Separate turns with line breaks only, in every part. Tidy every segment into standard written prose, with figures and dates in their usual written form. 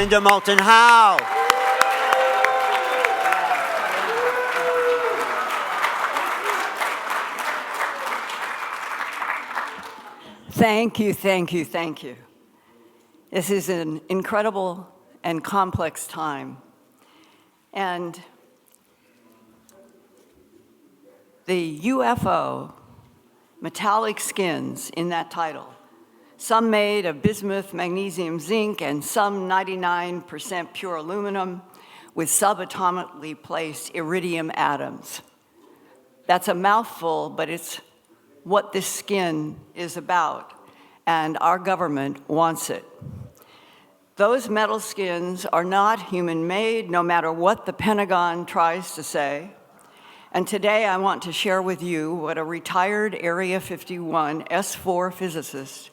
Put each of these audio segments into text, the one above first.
Linda Moulton Howe.
Thank you, thank you, thank you. This is an incredible and complex time. And the UFO, metallic skins in that title, some made of bismuth, magnesium, zinc, and some 99% pure aluminum with subatomically placed iridium atoms. That's a mouthful, but it's what this skin is about, and our government wants it. Those metal skins are not human-made, no matter what the Pentagon tries to say. And today I want to share with you what a retired Area 51 S4 physicist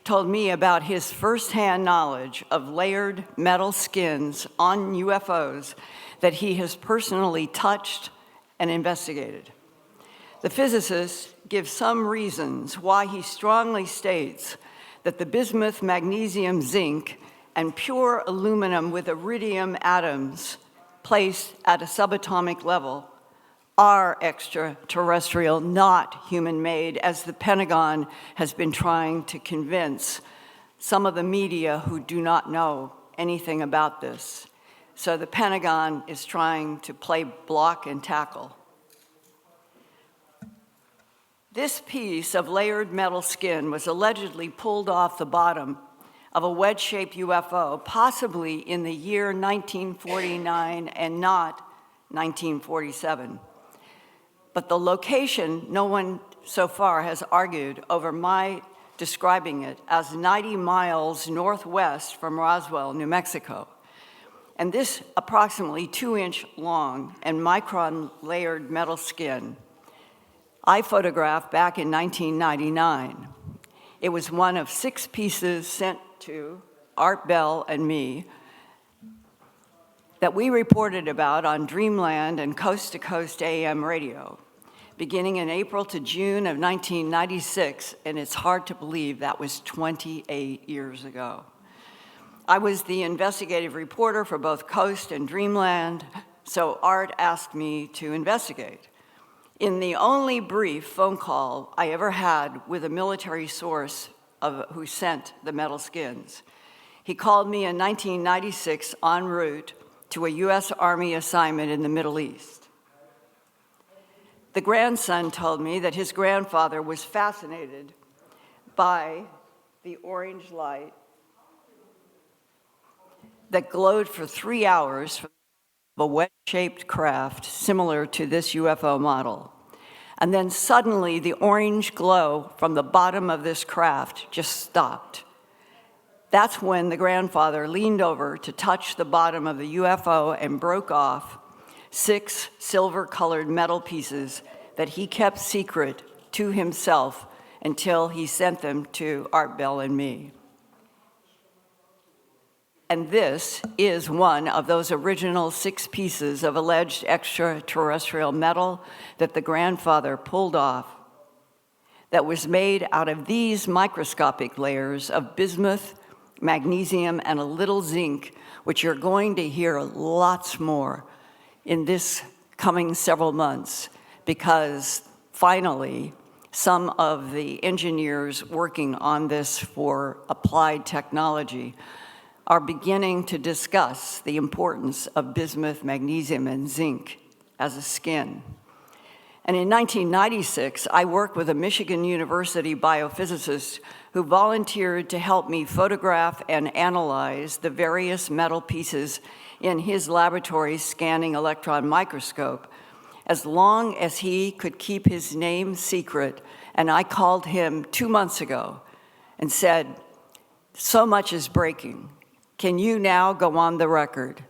told me about his firsthand knowledge of layered metal skins on UFOs that he has personally touched and investigated. The physicist gives some reasons why he strongly states that the bismuth, magnesium, zinc, and pure aluminum with iridium atoms placed at a subatomic level are extraterrestrial, not human-made, as the Pentagon has been trying to convince some of the media who do not know anything about this. So the Pentagon is trying to play block and tackle. This piece of layered metal skin was allegedly pulled off the bottom of a wedge-shaped UFO, possibly in the year 1949 and not 1947. But the location, no one so far has argued over my describing it as 90 miles northwest from Roswell, New Mexico. And this approximately 2-inch long and micron layered metal skin I photographed back in 1999. It was one of 6 pieces sent to Art Bell and me that we reported about on Dreamland and Coast to Coast AM radio, beginning in April to June of 1996, and it's hard to believe that was 28 years ago. I was the investigative reporter for both Coast and Dreamland, so Art asked me to investigate. In the only brief phone call I ever had with a military source who sent the metal skins, he called me in 1996 en route to a U.S. Army assignment in the Middle East. The grandson told me that his grandfather was fascinated by the orange light that glowed for 3 hours from a wedge-shaped craft similar to this UFO model. And then suddenly the orange glow from the bottom of this craft just stopped. That's when the grandfather leaned over to touch the bottom of the UFO and broke off 6 silver-colored metal pieces that he kept secret to himself until he sent them to Art Bell and me. And this is one of those original 6 pieces of alleged extraterrestrial metal that the grandfather pulled off that was made out of these microscopic layers of bismuth, magnesium, and a little zinc, which you're going to hear lots more in this coming several months, because finally, some of the engineers working on this for applied technology are beginning to discuss the importance of bismuth, magnesium, and zinc as a skin. And in 1996, I worked with a Michigan University biophysicist who volunteered to help me photograph and analyze the various metal pieces in his laboratory's scanning electron microscope, as long as he could keep his name secret. And I called him 2 months ago and said, "So much is breaking. Can you now go on the record?"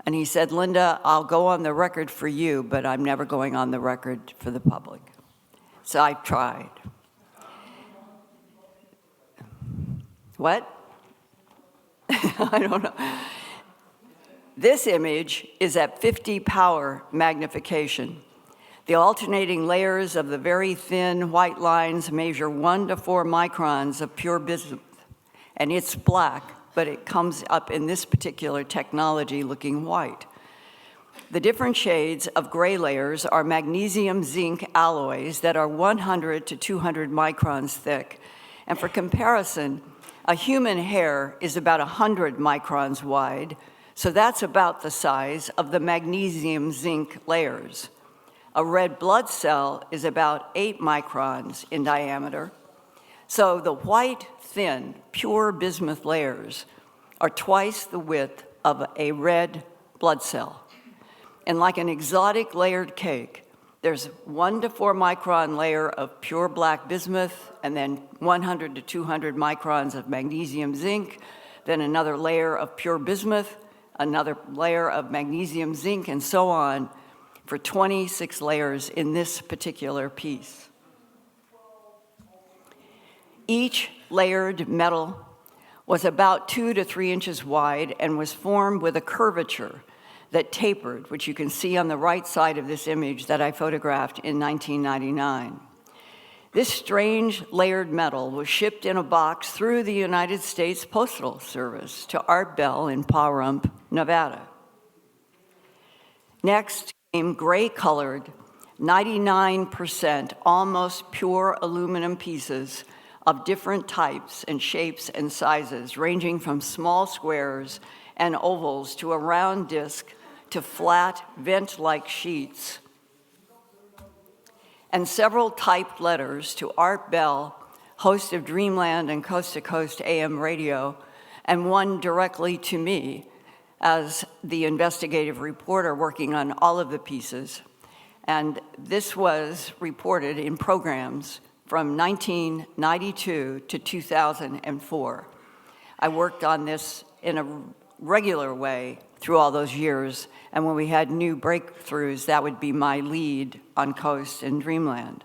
And he said, "Linda, I'll go on the record for you, but I'm never going on the record for the public." So I tried. What? I don't know. This image is at 50 power magnification. The alternating layers of the very thin white lines measure 1 to 4 microns of pure bismuth, and it's black but it comes up in this particular technology looking white. The different shades of gray layers are magnesium-zinc alloys that are 100 to 200 microns thick. And for comparison, a human hair is about 100 microns wide, so that's about the size of the magnesium-zinc layers. A red blood cell is about 8 microns in diameter. So the white, thin, pure bismuth layers are twice the width of a red blood cell. And like an exotic layered cake, there's 1 to 4 micron layer of pure black bismuth, and then 100 to 200 microns of magnesium zinc, then another layer of pure bismuth, another layer of magnesium zinc, and so on, for 26 layers in this particular piece. Each layered metal was about 2 to 3 inches wide and was formed with a curvature that tapered, which you can see on the right side of this image that I photographed in 1999. This strange layered metal was shipped in a box through the United States Postal Service to Art Bell in Pahrump, Nevada. Next came gray-colored, 99% almost pure aluminum pieces of different types and shapes and sizes, ranging from small squares and ovals to a round disc to flat, vent-like sheets, and several typed letters to Art Bell, host of Dreamland and Coast to Coast AM radio, and one directly to me as the investigative reporter working on all of the pieces. And this was reported in programs from 1992 to 2004. I worked on this in a regular way through all those years, and when we had new breakthroughs, that would be my lead on Coast and Dreamland.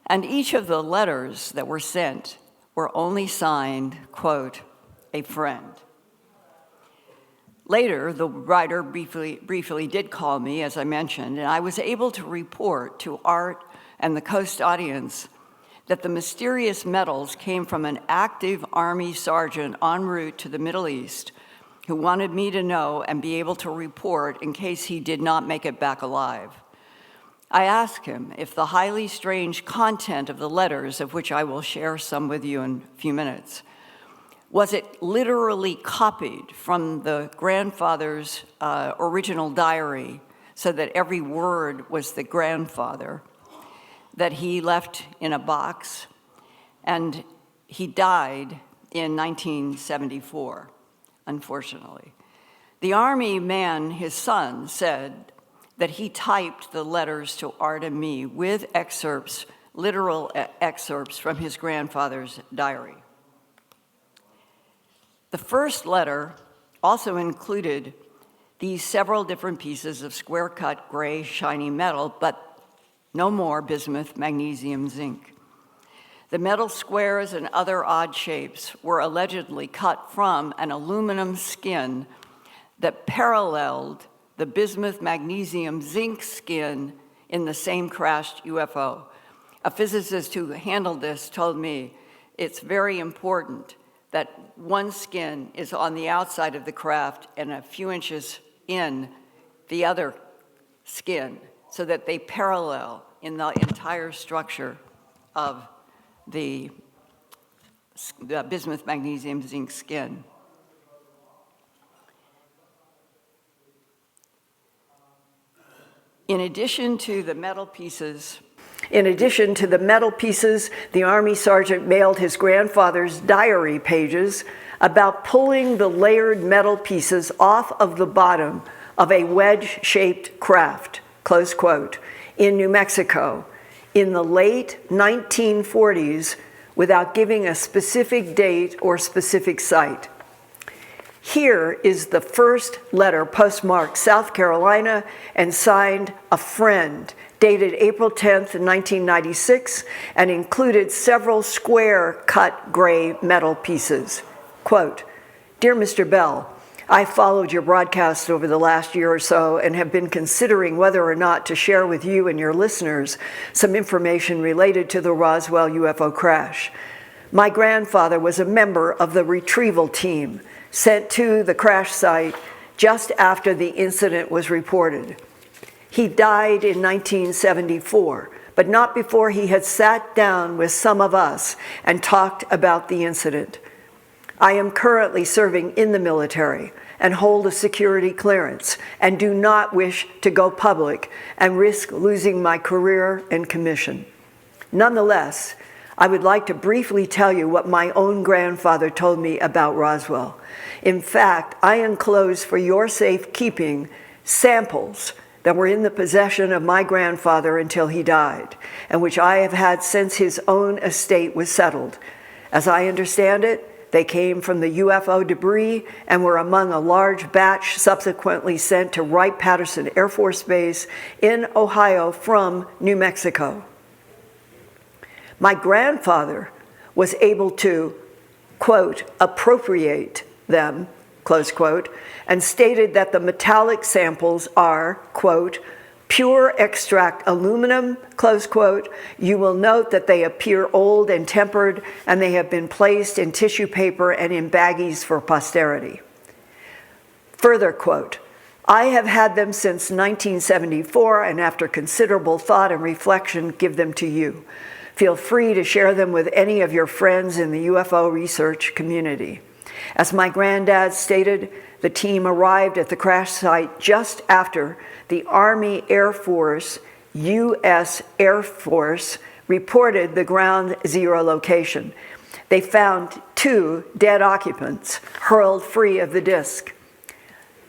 And each of the letters that were sent were only signed, quote, a friend. Later, the writer briefly did call me, as I mentioned, and I was able to report to Art and the Coast audience that the mysterious metals came from an active Army sergeant en route to the Middle East who wanted me to know and be able to report in case he did not make it back alive. I asked him if the highly strange content of the letters, of which I will share some with you in a few minutes, was it literally copied from the grandfather's original diary so that every word was the grandfather that he left in a box, and he died in 1974, unfortunately. The Army man, his son, said that he typed the letters to Art and me with excerpts, literal excerpts from his grandfather's diary. The first letter also included these several different pieces of square-cut gray shiny metal, but no more bismuth, magnesium, zinc. The metal squares and other odd shapes were allegedly cut from an aluminum skin that paralleled the bismuth, magnesium, zinc skin in the same crashed UFO. A physicist who handled this told me it's very important that one skin is on the outside of the craft and a few inches in the other skin so that they parallel in the entire structure of the bismuth, magnesium, zinc skin. In addition to the metal pieces, the Army sergeant mailed his grandfather's diary pages about pulling the layered metal pieces off of the bottom of a wedge-shaped craft, close quote, in New Mexico in the late 1940s without giving a specific date or specific site. Here is the first letter postmarked South Carolina and signed a friend, dated April 10th, 1996, and included several square-cut gray metal pieces. Quote, "Dear Mr. Bell, I followed your broadcast over the last year or so and have been considering whether or not to share with you and your listeners some information related to the Roswell UFO crash.
My grandfather was a member of the retrieval team sent to the crash site just after the incident was reported. He died in 1974, but not before he had sat down with some of us and talked about the incident. I am currently serving in the military and hold a security clearance and do not wish to go public and risk losing my career and commission. Nonetheless, I would like to briefly tell you what my own grandfather told me about Roswell. In fact, I enclose for your safekeeping samples that were in the possession of my grandfather until he died, and which I have had since his own estate was settled. As I understand it, they came from the UFO debris and were among a large batch subsequently sent to Wright-Patterson Air Force Base in Ohio from New Mexico. My grandfather was able to, quote, appropriate them, close quote, and stated that the metallic samples are, quote, pure extract aluminum, close quote. You will note that they appear old and tempered, and they have been placed in tissue paper and in baggies for posterity. Further quote, I have had them since 1974, and after considerable thought and reflection, give them to you. Feel free to share them with any of your friends in the UFO research community. As my granddad stated, the team arrived at the crash site just after the Army Air Force, U.S. Air Force, reported the ground zero location. They found 2 dead occupants hurled free of the disk,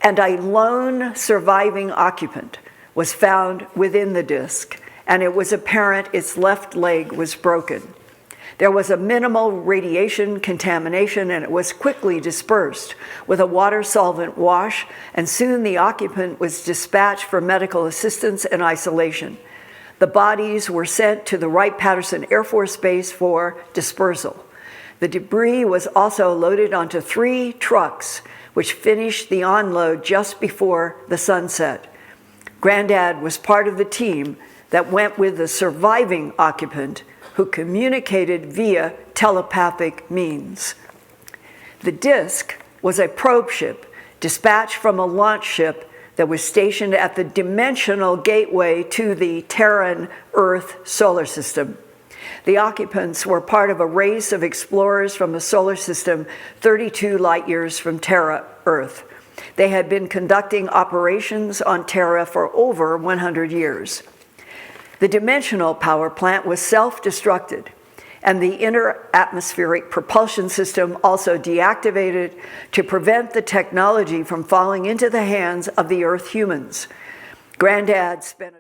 and a lone surviving occupant was found within the disk, and it was apparent its left leg was broken. There was a minimal radiation contamination, and it was quickly dispersed with a water solvent wash, and soon the occupant was dispatched for medical assistance and isolation. The bodies were sent to the Wright-Patterson Air Force Base for dispersal. The debris was also loaded onto 3 trucks, which finished the onload just before the sunset. Granddad was part of the team that went with the surviving occupant who communicated via telepathic means. The disk was a probe ship dispatched from a launch ship that was stationed at the dimensional gateway to the Terran Earth solar system. The occupants were part of a race of explorers from the solar system 32 light years from Terra Earth. They had been conducting operations on Terra for over 100 years. The dimensional power plant was self-destructed, and the inner atmospheric propulsion system also deactivated to prevent the technology from falling into the hands of the Earth humans. Granddad spent